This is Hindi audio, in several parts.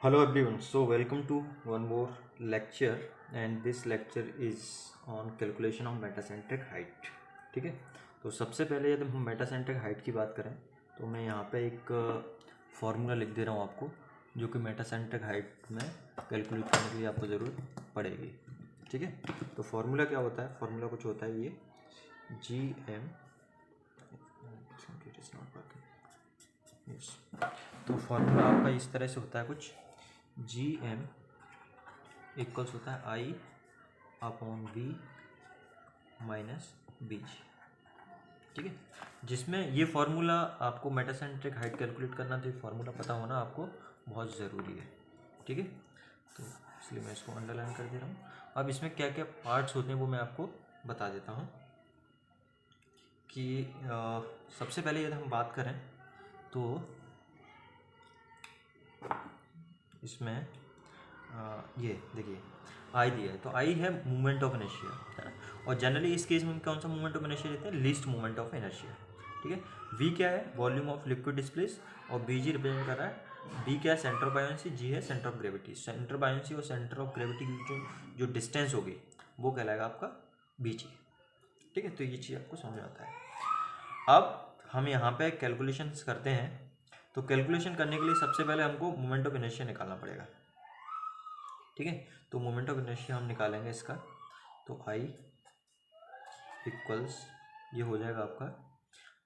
Hello everyone, so welcome to one more lecture and this lecture is on calculation of metacentric height. ठीक है, तो सबसे पहले यदि हम मेटासेंट्रिक हाइट की बात करें तो मैं यहाँ पे एक फार्मूला लिख दे रहा हूँ आपको, जो कि मेटासेंट्रिक हाइट में कैलकुलेट करने के लिए आपको ज़रूरत पड़ेगी। ठीक है, तो फार्मूला क्या होता है? फार्मूला कुछ होता है ये जी एम, तो फार्मूला आपका इस तरह से होता है कुछ, जी एम इक्वल्स होता है आई अपॉन वी माइनस बी जी। ठीक है, जिसमें ये फार्मूला आपको मेटासेंट्रिक हाइट कैलकुलेट करना, तो ये फार्मूला पता होना आपको बहुत ज़रूरी है। ठीक है, तो इसलिए मैं इसको अंडरलाइन कर दे रहा हूँ। अब इसमें क्या क्या पार्ट्स होते हैं वो मैं आपको बता देता हूँ कि सबसे पहले यदि हम बात करें तो इसमें ये देखिए आई दिया है, तो आई है मूवमेंट ऑफ इनर्शिया, है ना। और जनरली इस केस में कौन सा मूवमेंट ऑफ इनर्शिया देते हैं? Least movement of inertia. ठीक है, वी क्या है? वॉल्यूम ऑफ लिक्विड डिस्प्लेस, और बी जी रिप्रेजेंट कर रहा है, बी क्या है? सेंटर ऑफ बायोंसी, जी है centre of gravity. Centre buoyancy और सेंटर ऑफ ग्रेविटी की जो डिस्टेंस होगी वो कहलाएगा आपका बी जी। ठीक है, तो ये चीज़ आपको समझ आता है। अब हम यहाँ पे कैलकुलेशंस करते हैं, तो कैलकुलेशन करने के लिए सबसे पहले हमको मोमेंट ऑफ इनर्शिया निकालना पड़ेगा। ठीक है, तो मोमेंट ऑफ इनर्शिया हम निकालेंगे इसका, तो आई इक्वल्स ये हो जाएगा आपका,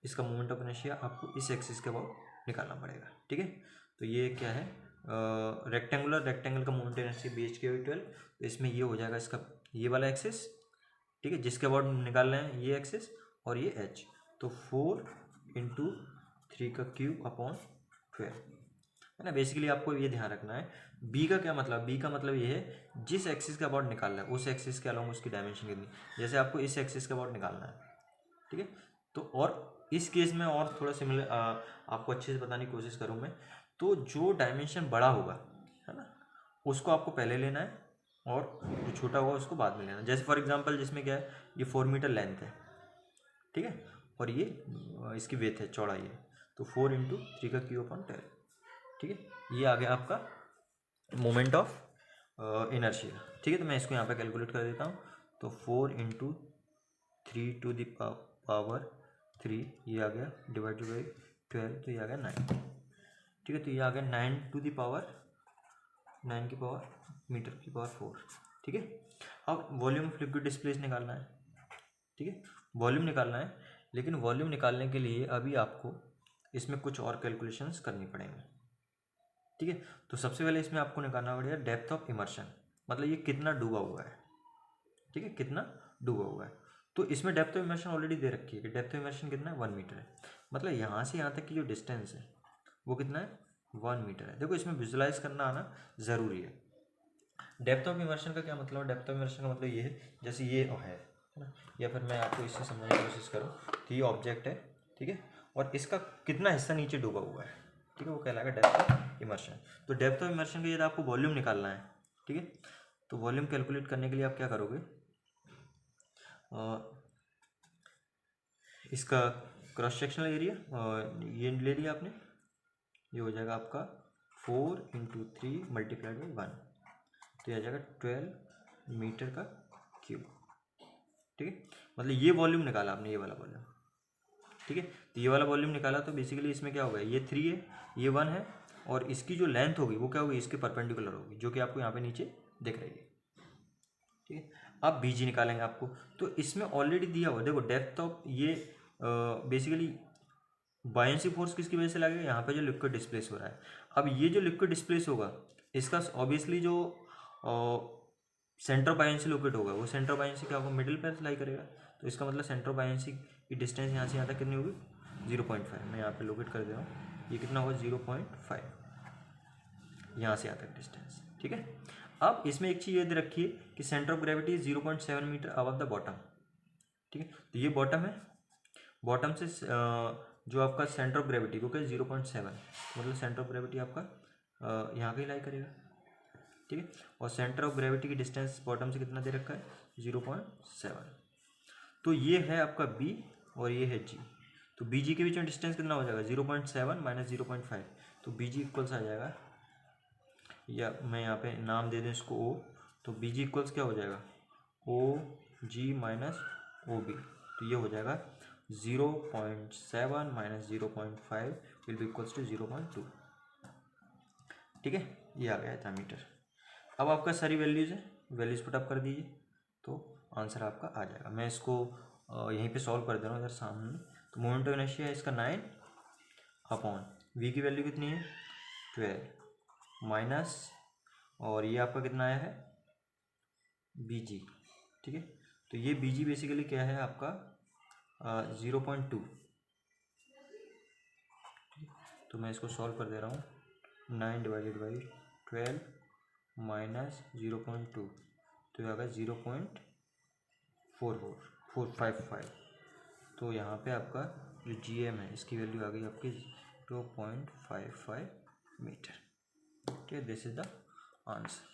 इसका मोमेंट ऑफ इनर्शिया आपको इस एक्सिस के अबाउट निकालना पड़ेगा। ठीक है, तो ये क्या है? रेक्टेंगल का moment of inertia B H के 12, तो इसमें ये हो जाएगा इसका ये वाला एक्सिस। ठीक है, जिसके अबाउट निकाल रहे हैं ये एक्सिस और ये एच, तो 4 × 3 का क्यूब अपॉन 12, है ना। बेसिकली आपको ये ध्यान रखना है, बी का क्या मतलब? बी का मतलब ये है जिस एक्सिस के अबाउट निकालना है उस एक्सिस के अलावा उसकी डायमेंशन कितनी, जैसे आपको इस एक्सिस के अबाउट निकालना है। ठीक है, तो और इस केस में और थोड़ा सिमिलर आपको अच्छे से बताने की कोशिश करूँ मैं, तो जो डायमेंशन बड़ा होगा, है ना, उसको आपको पहले लेना है और जो छोटा होगा उसको बाद में लेना है। जैसे फॉर एग्जांपल जिसमें क्या है, ये 4 मीटर लेंथ है, ठीक है, और ये इसकी वेथ है, चौड़ाई है, तो 4 × 3 का क्यूब अपॉन 12। ठीक है, ये आ गया आपका मोमेंट ऑफ इनर्शिया। ठीक है, तो मैं इसको यहाँ पे कैलकुलेट कर देता हूँ, तो 4 × 3 to the power 3 ये आ गया, डिवाइडेड बाई 12, तो ये आ गया 9। ठीक है, तो ये आ गया 9 to the power 9 की पावर मीटर की पावर 4। ठीक है, अब वॉल्यूम ऑफ लिक्विड डिस्प्लेस निकालना है। ठीक है, वॉल्यूम निकालना है, लेकिन वॉल्यूम निकालने के लिए अभी आपको इसमें कुछ और कैलकुलेशंस करनी पड़ेंगी। ठीक है, तो सबसे पहले इसमें आपको निकालना पड़ेगा डेप्थ ऑफ इमर्शन, मतलब ये कितना डूबा हुआ है। ठीक है, कितना डूबा हुआ है, तो इसमें डेप्थ ऑफ इमर्शन ऑलरेडी दे रखी है कि डेप्थ ऑफ इमर्शन कितना है? 1 मीटर है। मतलब यहाँ से यहाँ तक की जो डिस्टेंस है वो कितना है? 1 मीटर है। देखो, इसमें विजुलाइज करना आना ज़रूरी है। डेप्थ ऑफ इमर्शन का क्या मतलब? डेप्थ ऑफ इमर्शन का मतलब ये है, जैसे ये है ना, या फिर मैं आपको इससे समझाने की कोशिश करूँ, तो ये ऑब्जेक्ट है, ठीक है, और इसका कितना हिस्सा नीचे डूबा हुआ है, ठीक है, वो कहलाएगा डेप्थ ऑफ इमर्शन। तो डेप्थ ऑफ इमर्शन के यदि आपको वॉल्यूम निकालना है, ठीक है, तो वॉल्यूम कैलकुलेट करने के लिए आप क्या करोगे? इसका क्रॉस सेक्शनल एरिया ये ले लिया आपने, ये हो जाएगा आपका 4 × 3 मल्टीप्लाइड बाई 1, तो ये आ जाएगा 12 मीटर का क्यूब। ठीक है, मतलब ये वॉल्यूम निकाला आपने, ये वाला वॉल्यूम। ठीक है, तो ये वाला वॉल्यूम निकाला, तो बेसिकली इसमें क्या होगा? ये 3 है, ये 1 है, और इसकी जो लेंथ होगी वो क्या होगी? इसके परपेंडिकुलर होगी, जो कि आपको यहाँ पे नीचे दिख रही है। ठीक है, अब बीजी निकालेंगे आपको, तो इसमें ऑलरेडी दिया हुआ, देखो डेप्थ ऑफ ये बेसिकली बायेंसी फोर्स किसकी वजह से लगेगा? यहाँ पे जो लिक्विड डिस्प्लेस हो रहा है। अब ये जो लिक्विड डिस्प्लेस होगा, इसका ऑब्वियसली जो सेंटर ऑफ बायेंसी लोकेट होगा, वो सेंटर ऑफ बायेंसी क्या होगा? मिडिल पे लाई करेगा, तो इसका मतलब सेंटर ऑफ बायेंसी की डिस्टेंस यहाँ से यहाँ तक कितनी होगी? 0.5। मैं यहाँ पे लोकेट कर दे रहा हूँ, ये कितना होगा? 0.5, यहाँ से यहाँ तक डिस्टेंस। ठीक है, अब इसमें एक चीज़ याद रखिए कि centre of gravity 0.7 metre above the bottom. ठीक है, तो ये बॉटम है, बॉटम से जो आपका सेंटर ऑफ ग्रेविटी वो क्या? 0.7, मतलब सेंटर ऑफ ग्रेविटी आपका यहाँ कहीं लाई करेगा। ठीक है, और सेंटर ऑफ ग्रेविटी की डिस्टेंस बॉटम से कितना दे रखा है? 0.7। तो ये है आपका बी और ये है जी, तो बी जी के बीच में डिस्टेंस कितना हो जाएगा? 0.7 माइनस 0.5, तो बी जी इक्वल्स आ जाएगा या मैं यहाँ पे नाम दे दूँ इसको ओ, तो बी जी इक्वल्स क्या हो जाएगा, ओ जी माइनस ओ बी, तो ये हो जाएगा 0.7 minus 0.5 will be equals to 0.2। ठीक है, ये आ गया था मीटर। अब आपका सारी वैल्यूज़ है, वैल्यूज़ पुटअप कर दीजिए तो आंसर आपका आ जाएगा। मैं इसको यहीं पे सॉल्व कर दे रहा हूँ इधर सामने। तो मोमेंट ऑफ इनर्शिया है इसका 9 अपॉन वी की वैल्यू कितनी है 12 माइनस, और ये आपका कितना आया है बी जी। ठीक है, तो ये बी जी बेसिकली क्या है आपका 0.2। तो मैं इसको सॉल्व कर दे रहा हूँ, 9 डिवाइडेड बाई 12 माइनस 0.2, तो ये आ गया 0.455। तो यहाँ पे आपका जो जी एम है इसकी वैल्यू आ गई आपकी 0.55 मीटर। ठीक है, दिस इज द आंसर।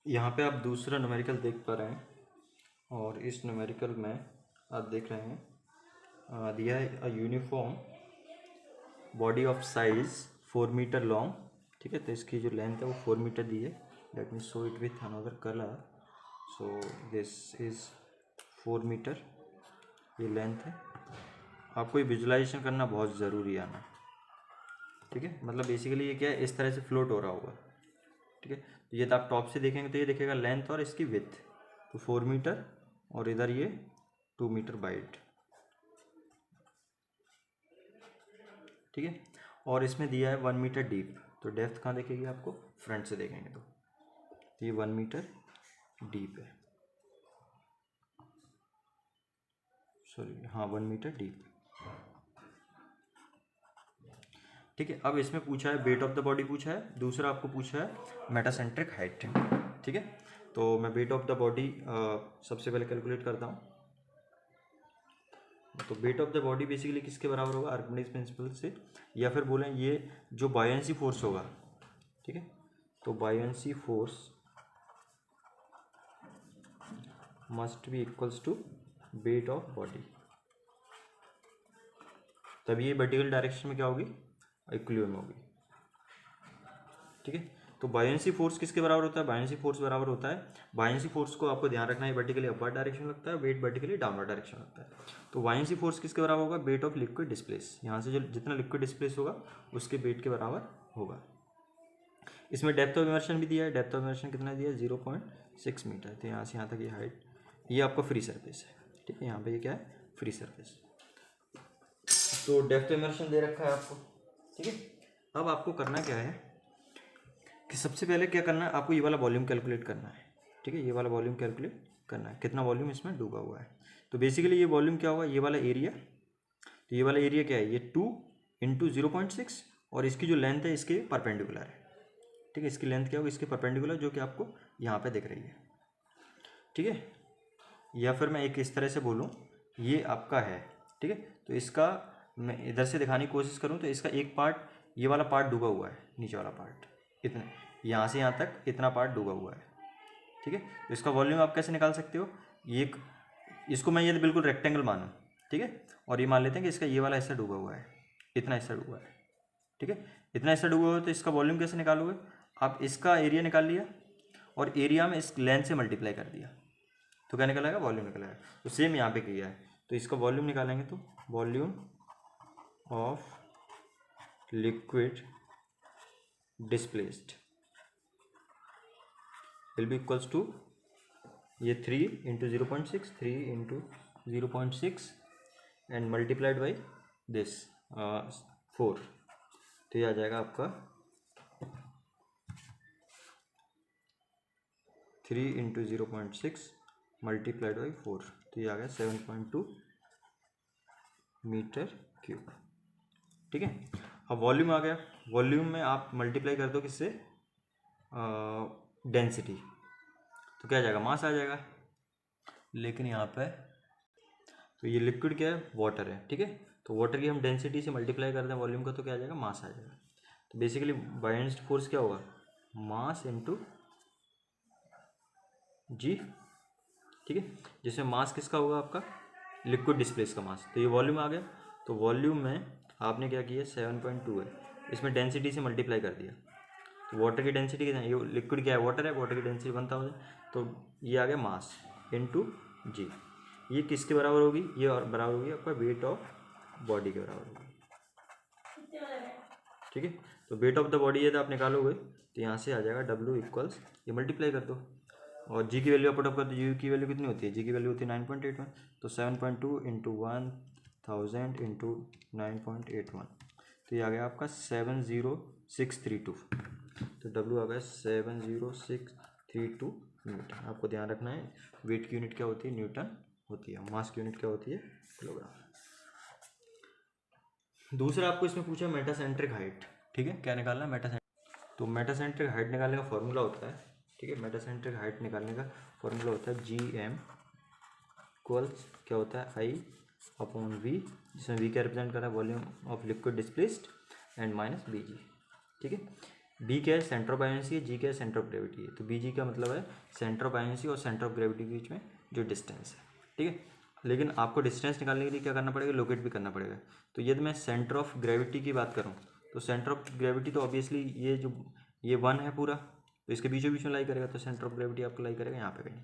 यहाँ पे आप दूसरा न्यूमेरिकल देख पा रहे हैं, और इस न्यूमेरिकल में आप देख रहे हैं दिया है a uniform body of size 4 metre long. ठीक है, तो इसकी जो लेंथ है वो 4 मीटर दी है। Let me show it with another colour. So this is 4 metre, ये लेंथ है। आपको ये विजुलाइजेशन करना बहुत ज़रूरी आना। ठीक है, मतलब बेसिकली ये क्या है, इस तरह से फ्लोट हो रहा होगा। ठीक है, तो ये तो आप टॉप से देखेंगे तो ये देखेगा लेंथ और इसकी विथ, तो 4 मीटर और इधर ये 2 मीटर वाइड। ठीक है, और इसमें दिया है 1 मीटर डीप, तो डेप्थ कहाँ देखेगी आपको, फ्रंट से देखेंगे तो ये 1 मीटर डीप है, सॉरी हाँ 1 मीटर डीप। ठीक है, अब इसमें पूछा है वेट ऑफ द बॉडी पूछा है, दूसरा आपको पूछा है मेटासेंट्रिक हाइट। ठीक है, तो मैं वेट ऑफ द बॉडी सबसे पहले कैलकुलेट करता हूँ। तो weight of the body basically किसके बराबर होगा, आर्किमिडीज प्रिंसिपल से, या फिर बोलें ये जो बायोंसी फोर्स होगा। ठीक है, तो buoyancy force must be equals to weight of body, तभी ये वर्टिकल डायरेक्शन में क्या होगी, इक्विलिब्रियम में होगी। ठीक है, तो बायोंसी फोर्स किसके बराबर होता है, बायोंसी फोर्स बराबर होता है, बायोंसी फोर्स को आपको ध्यान रखना है वर्टिकली अपवर्ड डायरेक्शन लगता है, वेट वर्टिकली डाउनवर्ड डायरेक्शन लगता है। तो बायोंसी फोर्स किसके बराबर होगा, वेट ऑफ लिक्विड डिस्प्लेस, यहाँ से जो जितना लिक्विड डिस्प्लेस होगा उसके वेट के बराबर होगा। इसमें डेप्थ ऑफ इमर्शन भी दिया है, डेप्थ ऑफ इमर्शन कितना दिया है 0.6 मीटर, तो यहाँ से यहाँ तक ये हाइट, ये आपका फ्री सर्फेस है। ठीक है, यहाँ पे ये क्या है, फ्री सर्फेस। तो डेप्थ ऑफ इमर्शन दे रखा है आपको। ठीक है, अब आपको करना क्या है कि सबसे पहले क्या करना है, आपको ये वाला वॉल्यूम कैलकुलेट करना है। ठीक है, ये वाला वॉल्यूम कैलकुलेट करना है, कितना वॉल्यूम इसमें डूबा हुआ है। तो बेसिकली ये वॉल्यूम क्या होगा, ये वाला एरिया, तो ये वाला एरिया क्या है, ये 2 इंटू 0.6, और इसकी जो लेंथ है इसके परपेंडिकुलर है। ठीक है, इसकी लेंथ क्या होगी, इसके परपेंडिकुलर, जो कि आपको यहाँ पे दिख रही है। ठीक है, या फिर मैं एक इस तरह से बोलूँ, ये आपका है। ठीक है, तो इसका मैं इधर से दिखाने की कोशिश करूँ तो इसका एक पार्ट, ये वाला पार्ट डूबा हुआ है, नीचे वाला पार्ट इतना, यहाँ से यहाँ तक इतना पार्ट डूबा हुआ है। ठीक है, तो इसका वॉल्यूम आप कैसे निकाल सकते हो, ये इसको मैं ये बिल्कुल रेक्टेंगल मानूँ। ठीक है, और ये मान लेते हैं कि इसका ये वाला हिस्सा डूबा हुआ है, इतना हिस्सा डूबा है। ठीक है, इतना हिस्सा डूबा हुआ है, तो इसका वॉल्यूम कैसे निकालोगे, आप इसका एरिया निकाल लिया और एरिया में इस लेंथ से मल्टीप्लाई कर दिया, तो क्या निकलेगा, वॉल्यूम निकलेगा। तो सेम यहाँ पे किया है, तो इसका वॉल्यूम निकालेंगे तो volume of liquid displaced will be equals to ये 3 into 0.6, 3 into 0.6 and multiplied by this 4, तो ये आ जाएगा आपका 3 इंटू 0.6 मल्टीप्लाइड बाई 4, तो ये आ गया 7.2 मीटर क्यूब। ठीक है, अब वॉल्यूम आ गया, वॉल्यूम में आप मल्टीप्लाई कर दो किससे, डेंसिटी, तो क्या आ जाएगा, मास आ जाएगा। लेकिन यहाँ पे तो ये लिक्विड क्या है, वाटर है। ठीक है, तो वाटर की हम डेंसिटी से मल्टीप्लाई करते हैं वॉल्यूम का, तो क्या आ जाएगा, मास आ जाएगा। तो बेसिकली बायोंसी फोर्स क्या होगा, मास इंटू जी। ठीक है, जिसमें मास किसका होगा, आपका लिक्विड डिस्प्लेस का मास, तो ये वॉल्यूम आ गया। तो वॉल्यूम में आपने क्या किया 7.2 है, इसमें डेंसिटी से मल्टीप्लाई कर दिया। तो वाटर की डेंसिटी कितना है, ये लिक्विड क्या है, वाटर है, वाटर की डेंसिटी 1000, तो ये आ गया मास इनटू जी। ये किसके बराबर होगी, ये और बराबर होगी आपका वेट ऑफ बॉडी के बराबर होगी। ठीक है, तो वेट ऑफ द बॉडी यदि आप निकालोगे तो यहाँ से आ जाएगा W इक्वल्स, ये मल्टीप्लाई कर दो और जी की वैल्यू आप पुटअप कर दो। जी की वैल्यू कितनी होती है, जी की वैल्यू होती है 9.81, तो 7.2 इंटू 1000 इंटू 9.81, तो ये आ गया आपका 70632। तो W आ गया 70632 न्यूटन। आपको ध्यान रखना है वेट की यूनिट क्या होती है, न्यूटन होती है, मास की यूनिट क्या होती है, किलोग्राम। दूसरा आपको इसमें पूछा मेटासेंट्रिक हाइट। ठीक है, क्या निकालना है, मेटासेंट्रिक। तो मेटासेंट्रिक हाइट निकालने का फॉर्मूला होता है, ठीक है, मेटासेंट्रिक हाइट निकालने का फॉर्मूला होता है GM इक्वल्स क्या होता है I अपॉन V, जिसमें V क्या रिप्रेजेंट कर रहा है, volume of liquid displaced and minus BG। ठीक है, B क्या है, सेंटर ऑफ बायोनेंसी है, G क्या है, सेंटर ऑफ ग्रेविटी है। तो BG का मतलब है सेंटर ऑफ बायोनेंसी और सेंटर ऑफ ग्रेविटी के बीच में जो डिस्टेंस है। ठीक है, लेकिन आपको डिस्टेंस निकालने के लिए क्या करना पड़ेगा, लोकेट भी करना पड़ेगा। तो यदि मैं सेंटर ऑफ ग्रेविटी की बात करूँ तो सेंटर ऑफ ग्रेविटी तो ऑब्वियसली ये जो ये 1 है पूरा, तो इसके बीचों बीच में लाई करेगा, तो सेंटर ऑफ ग्रेविटी आपको लाई करेगा यहाँ पे कहीं,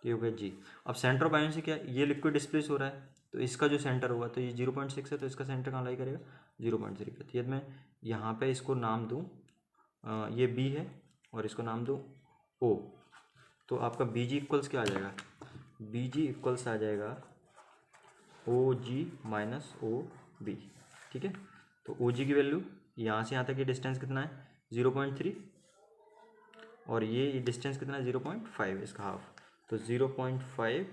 ये हो गया जी। अब सेंटर ऑफ बायोनेंसी क्या है, ये लिक्विड डिस्प्लेस हो रहा है, तो इसका जो सेंटर होगा, तो ये 0.6 है, तो इसका सेंटर कहाँ लाई करेगा, 0.3 पे। तो यदि मैं यहाँ पे इसको नाम दूँ, ये B है और इसको नाम दूँ O, तो आपका BG इक्वल्स क्या आ जाएगा, BG इक्वल्स आ जाएगा OG माइनस OB। ठीक है, तो OG की वैल्यू यहाँ से यहाँ तक ये डिस्टेंस कितना है 0.3 और ये डिस्टेंस कितना है 0.5, इसका हाफ, तो 0.5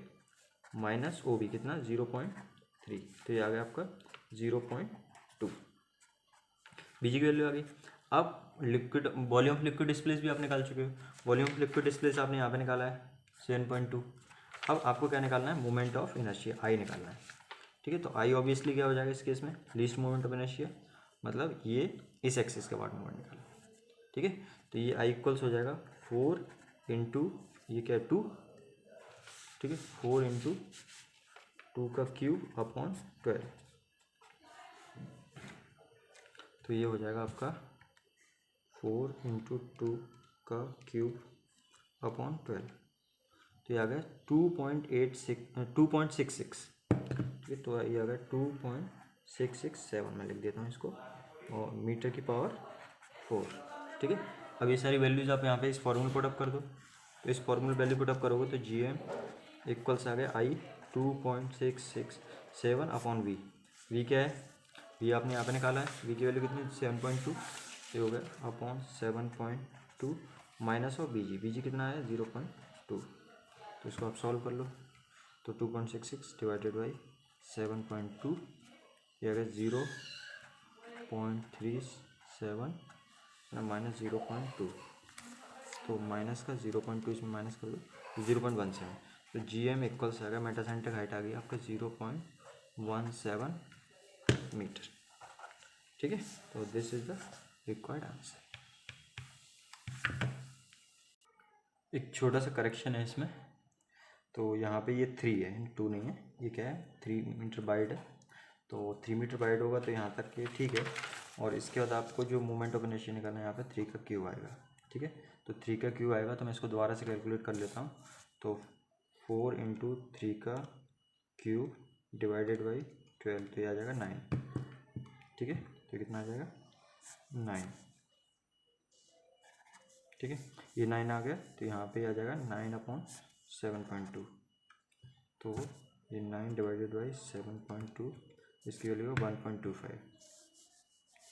माइनस OB कितना 0.3, तो ये आ गया आपका 0.2। BG की वैल्यू आ गई। अब liquid volume of liquid displace भी आप निकाल चुके हो, वॉल्यूम ऑफ लिक्विड डिस्प्लेस आपने यहाँ पे निकाला है 7.2। अब आपको क्या निकालना है, मोमेंट ऑफ इनर्शिया I निकालना है। ठीक है, तो I ऑब्वियसली क्या हो जाएगा इस केस में, लीस्ट मोमेंट ऑफ इनर्शिया, मतलब ये इस एक्सिस के बाद मोमेंट निकालना। ठीक है, तो ये I इक्वल्स हो जाएगा 4 इंटू ये क्या है 2, ठीक है, 4 इंटू 2 का क्यूब अपॉन 12, तो ये हो जाएगा आपका 4 इंटू 2 का क्यूब अपॉन 12, तो ये आ गया 2.66। ठीक है, तो ये आ गया 2.667, मैं लिख देता हूँ इसको, और मीटर की पावर 4। ठीक है, अब ये सारी वैल्यूज आप यहाँ पे इस फॉर्मूले पुटअप कर दो, तो इस फॉर्मूले वैल्यू पुटअप करोगे तो GM इक्वल्स आ गया I 2.667 अपॉन V क्या है, V आपने यहाँ पे निकाला है, V की वैल्यू कितनी 7.2, ये हो गया अपॉन 7.2 माइनस ऑफ BG कितना है 0.2, तो इसको आप सॉल्व कर लो, तो 2.66 डिवाइडेड बाई 7.2, ये आ गया 0.37 माइनस 0.2, तो माइनस का 0.2 इसमें माइनस कर दो, 0.17, तो GM इक्वल्स आ गया, मेटासेंट्रिक हाइट आ गई आपका 0.17 मीटर। ठीक है, तो this is the required answer. एक छोटा सा करेक्शन है इसमें, तो यहाँ पे ये 3 है, 2 नहीं है, ये क्या है 3 मीटर वाइड है, तो 3 मीटर वाइड होगा तो यहाँ तक ये ठीक है, और इसके बाद आपको जो मोमेंट ऑफ इनर्शिया निकालना है यहाँ पे 3 का क्यूब आएगा। ठीक है, तो 3 का क्यूब आएगा, तो मैं इसको दोबारा से कैलकुलेट कर लेता हूँ, तो 4 इंटू 3 का क्यूब डिवाइडेड बाई 12, तो ये आ जाएगा 9। ठीक है, तो कितना आ जाएगा 9। ठीक है, ये 9 आ गया, तो यहाँ पे आ जाएगा 9/7.2, तो ये 9 डिवाइडेड बाई 7.2, इसकी वैल्यू है 1.25।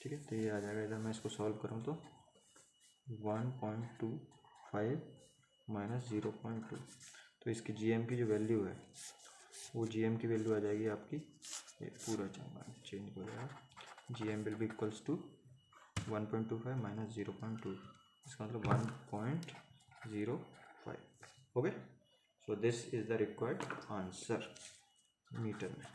ठीक है, तो ये आ जाएगा, इधर मैं इसको सॉल्व करूँ तो 1.25 माइनस 0.2, तो इसकी GM की जो वैल्यू है वो GM की वैल्यू आ जाएगी आपकी, ये पूरा चेंज हो जाएगा, GM will be equals to 1.25 minus 0.2, इसका मतलब 1.05। Okay, so this is the required answer metre में।